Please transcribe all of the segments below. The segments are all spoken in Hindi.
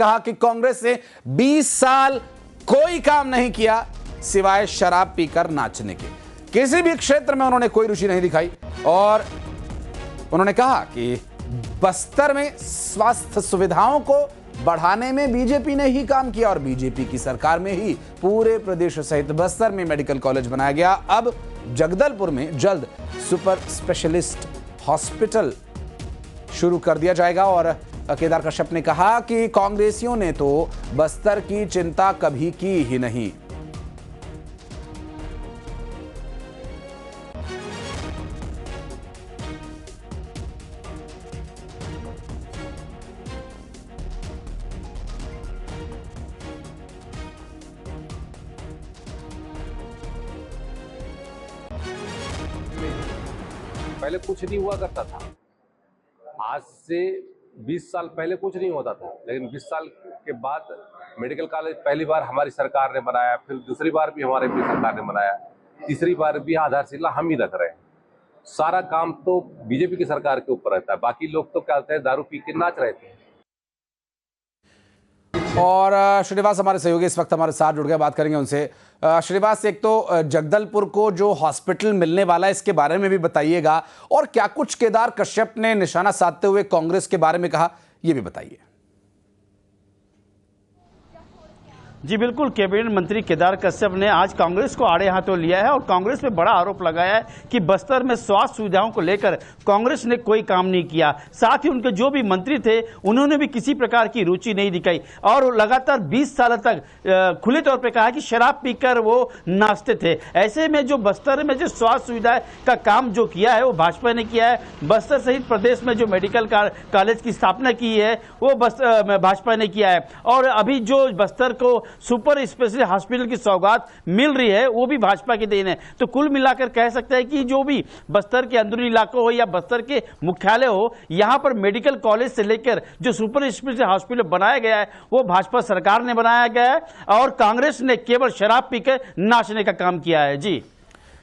कहा कि कांग्रेस ने 20 साल कोई काम नहीं किया सिवाय शराब पीकर नाचने के। किसी भी क्षेत्र में उन्होंने कोई रुचि नहीं दिखाई और उन्होंने कहा कि बस्तर में स्वास्थ्य सुविधाओं को बढ़ाने में बीजेपी ने ही काम किया और बीजेपी की सरकार में ही पूरे प्रदेश सहित बस्तर में मेडिकल कॉलेज बनाया गया। अब जगदलपुर में जल्द सुपर स्पेशलिस्ट हॉस्पिटल शुरू कर दिया जाएगा और केदार कश्यप ने कहा कि कांग्रेसियों ने तो बस्तर की चिंता कभी की ही नहीं। पहले कुछ नहीं हुआ करता था, आज से 20 साल पहले कुछ नहीं होता था, लेकिन 20 साल के बाद मेडिकल कॉलेज पहली बार हमारी सरकार ने बनाया, फिर दूसरी बार भी हमारे सरकार ने बनाया, तीसरी बार भी आधारशिला हम ही रख रहे हैं। सारा काम तो बीजेपी की सरकार के ऊपर रहता है, बाकी लोग तो क्या होते हैं, दारू पी के नाच रहे थे। और श्रीनिवास हमारे सहयोगी इस वक्त हमारे साथ जुड़ गए, बात करेंगे उनसे। श्रीनिवास, एक तो जगदलपुर को जो हॉस्पिटल मिलने वाला है इसके बारे में भी बताइएगा और क्या कुछ केदार कश्यप ने निशाना साधते हुए कांग्रेस के बारे में कहा, यह भी बताइए। जी बिल्कुल, कैबिनेट मंत्री केदार कश्यप ने आज कांग्रेस को आड़े हाथों लिया है और कांग्रेस पे बड़ा आरोप लगाया है कि बस्तर में स्वास्थ्य सुविधाओं को लेकर कांग्रेस ने कोई काम नहीं किया। साथ ही उनके जो भी मंत्री थे उन्होंने भी किसी प्रकार की रुचि नहीं दिखाई और लगातार 20 साल तक खुले तौर पर कहा कि शराब पीकर वो नाचते थे। ऐसे में जो बस्तर में जो स्वास्थ्य सुविधा का काम जो किया है वो भाजपा ने किया है। बस्तर सहित प्रदेश में जो मेडिकल कॉलेज की स्थापना की है वो भाजपा ने किया है और अभी जो बस्तर को सुपर स्पेशलिस्ट हॉस्पिटल की सौगात मिल रही है वो भी भाजपा की देन है। तो कुल मिलाकर कह सकते हैं कि जो भी बस्तर के अंदरूनी इलाकों हो या बस्तर के मुख्यालय हो, यहां पर मेडिकल कॉलेज से लेकर जो सुपर स्पेशलिस्ट हॉस्पिटल बनाया गया है वो भाजपा सरकार ने बनाया गया है और कांग्रेस ने केवल शराब पीकर नाचने का काम किया है। जी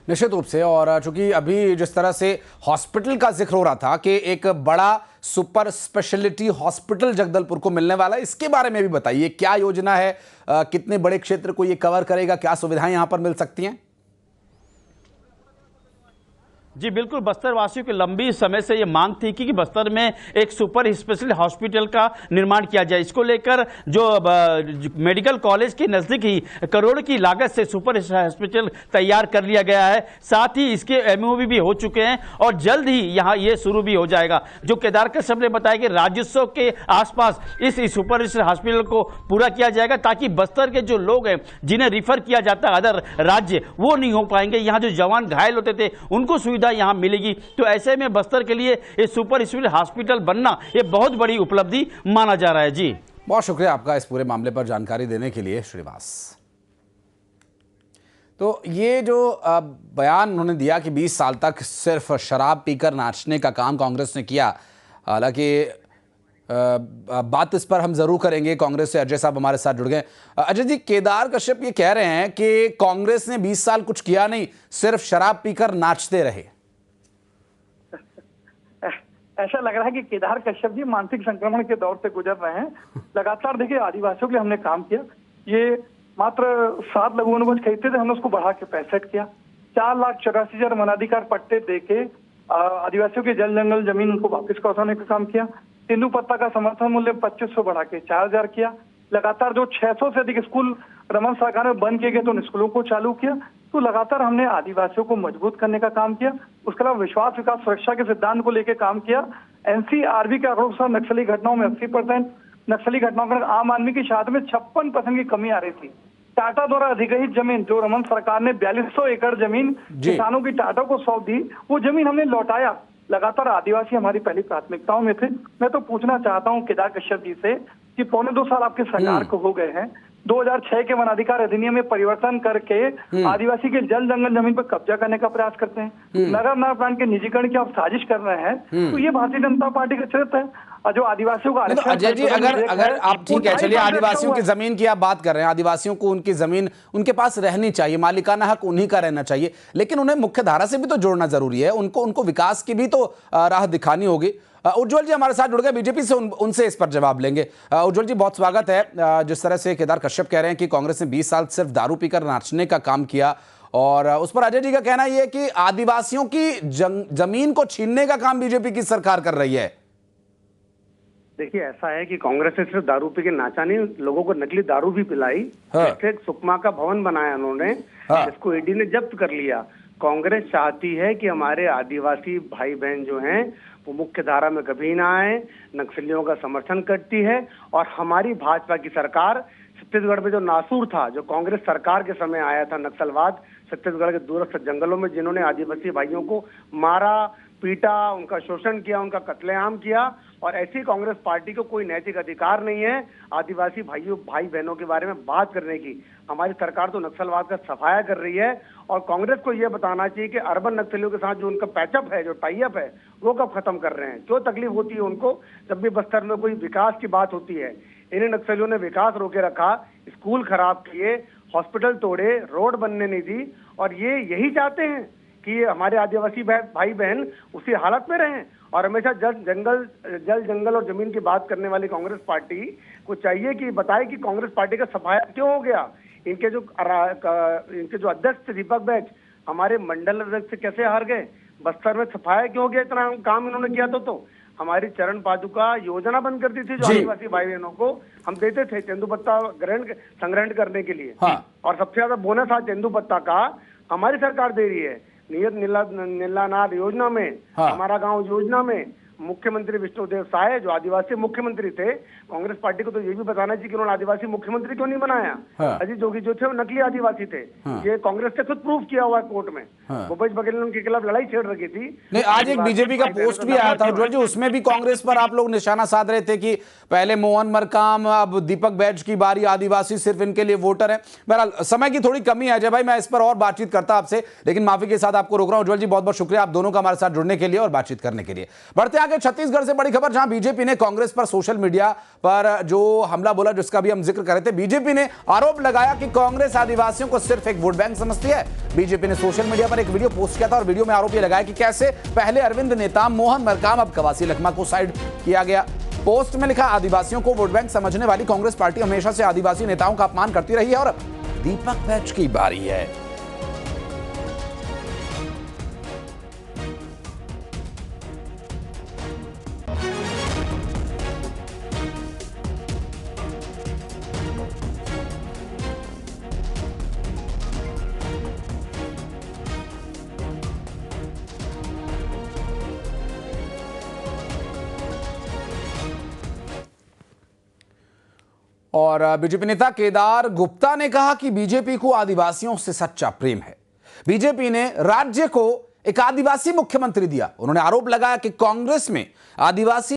निश्चित रूप से, और चूंकि अभी जिस तरह से हॉस्पिटल का जिक्र हो रहा था कि एक बड़ा सुपर स्पेशलिटी हॉस्पिटल जगदलपुर को मिलने वाला है, इसके बारे में भी बताइए, क्या योजना है, कितने बड़े क्षेत्र को ये कवर करेगा, क्या सुविधाएं यहां पर मिल सकती हैं? जी बिल्कुल, बस्तर वासियों की लंबी समय से ये मांग थी कि बस्तर में एक सुपर स्पेशलिस्ट हॉस्पिटल का निर्माण किया जाए। इसको लेकर जो मेडिकल कॉलेज के नज़दीक ही करोड़ की लागत से सुपर हॉस्पिटल तैयार कर लिया गया है। साथ ही इसके एमओवी भी हो चुके हैं और जल्द ही यहाँ ये शुरू भी हो जाएगा। जो केदार कश्यप ने बताया कि राज्योत्सव के आसपास इस सुपर हॉस्पिटल को पूरा किया जाएगा ताकि बस्तर के जो लोग हैं जिन्हें रिफर किया जाता है अदर राज्य, वो नहीं हो पाएंगे। यहाँ जो जवान घायल होते थे उनको सुविधा यहां मिलेगी। तो ऐसे में बस्तर के लिए ये सुपर स्पेशलिस्ट हॉस्पिटल बनना ये बहुत बड़ी उपलब्धि माना जा रहा है। जी बहुत शुक्रिया आपका इस पूरे मामले पर जानकारी देने के लिए श्रीनिवास। तो ये जो बयान उन्होंने दिया कि 20 साल तक सिर्फ शराब पीकर नाचने का काम कांग्रेस ने किया, हालांकि बात इस पर हम जरूर करेंगे। कांग्रेस से अजय साहब हमारे साथ जुड़ गए। अजय जी, केदार कश्यप ये कह रहे हैं कि कांग्रेस ने 20 साल कुछ किया नहीं, सिर्फ शराब पीकर नाचते रहे। ऐसा लग रहा है कि केदार कश्यप जी मानसिक संक्रमण के दौर से गुजर रहे हैं। लगातार देखिए, आदिवासियों के लिए हमने काम किया। ये मात्र 7 लघु वनोपज खरीदते थे, हमने उसको बढ़ा के 65 किया। 4,84,000 वनाधिकार पट्टे देके आदिवासियों के जल जंगल जमीन उनको वापस लौटाने का काम किया। तेंदू पत्ता का समर्थन मूल्य 2500 बढ़ा के 4000 किया। लगातार जो 600 से अधिक स्कूल रमन सरकार में बंद किए गए तो उन स्कूलों को चालू किया। तो लगातार हमने आदिवासियों को मजबूत करने का काम किया। उसके अलावा विश्वास विकास सुरक्षा के सिद्धांत को लेकर काम किया। एनसीआरबी के आंकड़ों से नक्सली घटनाओं में 80%, नक्सली घटनाओं में आम आदमी की शहादत में 56% की कमी आ रही थी। टाटा द्वारा अधिग्रहित जमीन जो रमन सरकार ने 4200 एकड़ जमीन किसानों की टाटा को सौंप दी, वो जमीन हमने लौटाया। लगातार आदिवासी हमारी पहली प्राथमिकताओं में थे। मैं तो पूछना चाहता हूं केदार कश्यप जी से कि 2.25 साल आपके सरकार को हो गए हैं, 2006 के वनाधिकार अधिनियम में परिवर्तन करके आदिवासी के जल जंगल जमीन पर कब्जा करने का प्रयास करते हैं, नगर नापदान के निजीकरण की आप साजिश कर रहे हैं। तो ये भारतीय जनता पार्टी का चरित्र है। जो आदिवासियों का तो अजय जी, अगर आप ठीक है, चलिए आदिवासियों की जमीन की आप बात कर रहे हैं, आदिवासियों को उनकी जमीन उनके पास रहनी चाहिए, मालिकाना हक उन्हीं का रहना चाहिए, लेकिन उन्हें मुख्य धारा से भी तो जोड़ना जरूरी है। उनको विकास की भी तो राह दिखानी होगी। उज्जवल जी हमारे साथ जुड़ गए बीजेपी से, उनसे इस पर जवाब लेंगे। उज्जवल जी बहुत स्वागत है। जिस तरह से केदार कश्यप कह रहे हैं कि कांग्रेस ने 20 साल सिर्फ दारू पीकर नाचने का काम किया, और उस पर अजय जी का कहना यह है कि आदिवासियों की जमीन को छीनने का काम बीजेपी की सरकार कर रही है। देखिए, ऐसा है कि कांग्रेस ने सिर्फ दारू पी के नाचा नहीं, लोगों को नकली दारू भी पिलाई। एक सुकमा का भवन बनाया उन्होंने, जिसको ईडी ने जब्त कर लिया। कांग्रेस चाहती है कि हमारे आदिवासी भाई बहन जो हैं वो मुख्य धारा में कभी ना आए, नक्सलियों का समर्थन करती है। और हमारी भाजपा की सरकार छत्तीसगढ़ में जो नासूर था, जो कांग्रेस सरकार के समय आया था नक्सलवाद, छत्तीसगढ़ के दूरस्थ जंगलों में जिन्होंने आदिवासी भाइयों को मारा, पीटा, उनका शोषण किया, उनका कत्लेआम किया। और ऐसी कांग्रेस पार्टी को कोई नैतिक अधिकार नहीं है आदिवासी भाई बहनों के बारे में बात करने की। हमारी सरकार तो नक्सलवाद का सफाया कर रही है, और कांग्रेस को यह बताना चाहिए कि अर्बन नक्सलियों के साथ जो उनका पैचअप है, जो टाइअप है, वो कब खत्म कर रहे हैं। क्यों तकलीफ होती है उनको जब भी बस्तर में कोई विकास की बात होती है। इन्हें नक्सलियों ने विकास रोके रखा, स्कूल खराब किए, हॉस्पिटल तोड़े, रोड बनने नहीं दी, और ये यही चाहते हैं कि हमारे आदिवासी भाई बहन उसी हालत में रहें। और हमेशा जल जंगल और जमीन की बात करने वाली कांग्रेस पार्टी को चाहिए कि बताए कि कांग्रेस पार्टी का सफाया क्यों हो गया। इनके जो अध्यक्ष दीपक बैज हमारे मंडल अध्यक्ष से कैसे हार गए, बस्तर में सफाया क्यों हो गया, इतना काम इन्होंने किया तो हमारी चरण पादुका योजना बंद कर दी थी, जो आदिवासी भाई बहनों को हम देते थे तेंदुपत्ता संग्रहण करने के लिए। और सबसे ज्यादा बोनस आज तेंदुपत्ता का हमारी सरकार दे रही है। नियत नीलानाद योजना में, हमारा गांव योजना में मुख्यमंत्री विष्णुदेव साय जो आदिवासी मुख्यमंत्री थे, कांग्रेस पार्टी को तो ये भी बताना चाहिए कि उन्होंने आदिवासी मुख्यमंत्री क्यों नहीं बनाया। अजीत जोगी जो थे वो नकली आदिवासी थे। ये कांग्रेस ने खुद प्रूफ किया हुआ है कोर्ट में। भूपेश बघेल ने उनके खिलाफ लड़ाई छेड़ रखी थी। नहीं, आज एक बीजेपी का पोस्ट भी आया था उज्जवल जी, उसमें भी कांग्रेस पर आप लोग निशाना साध रहे थे कि पहले मोहन मरकाम, अब दीपक बैज की बारी, आदिवासी सिर्फ इनके लिए वोटर है। बहरहाल समय की थोड़ी कमी है अजय भाई, मैं इस पर और बातचीत करता आपसे, लेकिन माफी के साथ आपको रोक रहा हूं। उज्जवल जी बहुत बहुत शुक्रिया आप दोनों का हमारे साथ जुड़ने के लिए और बातचीत करने के लिए। बढ़ते आगे छत्तीसगढ़ से बड़ी खबर, जहां बीजेपी ने कांग्रेस पर सोशल मीडिया पर जो हमला बोला, जिसका भी हम जिक्र कर रहे थे। बीजेपी ने आरोप लगाया कि कांग्रेस आदिवासियों को सिर्फ एक वोट बैंक समझती है। बीजेपी ने सोशल मीडिया पर एक वीडियो पोस्ट किया था और वीडियो में आरोप यह लगाया कि कैसे पहले अरविंद नेता मोहन मरकाम, अब कवासी लखमा को साइड किया गया। पोस्ट में लिखा, आदिवासियों को वोट बैंक समझने वाली कांग्रेस पार्टी हमेशा से आदिवासी नेताओं का अपमान करती रही है और अब दीपक बैज की बारी है। और बीजेपी नेता केदार गुप्ता ने कहा कि बीजेपी को आदिवासियों से सच्चा प्रेम है। बीजेपी ने राज्य को एक आदिवासी मुख्यमंत्री दिया। उन्होंने आरोप लगाया कि कांग्रेस में आदिवासी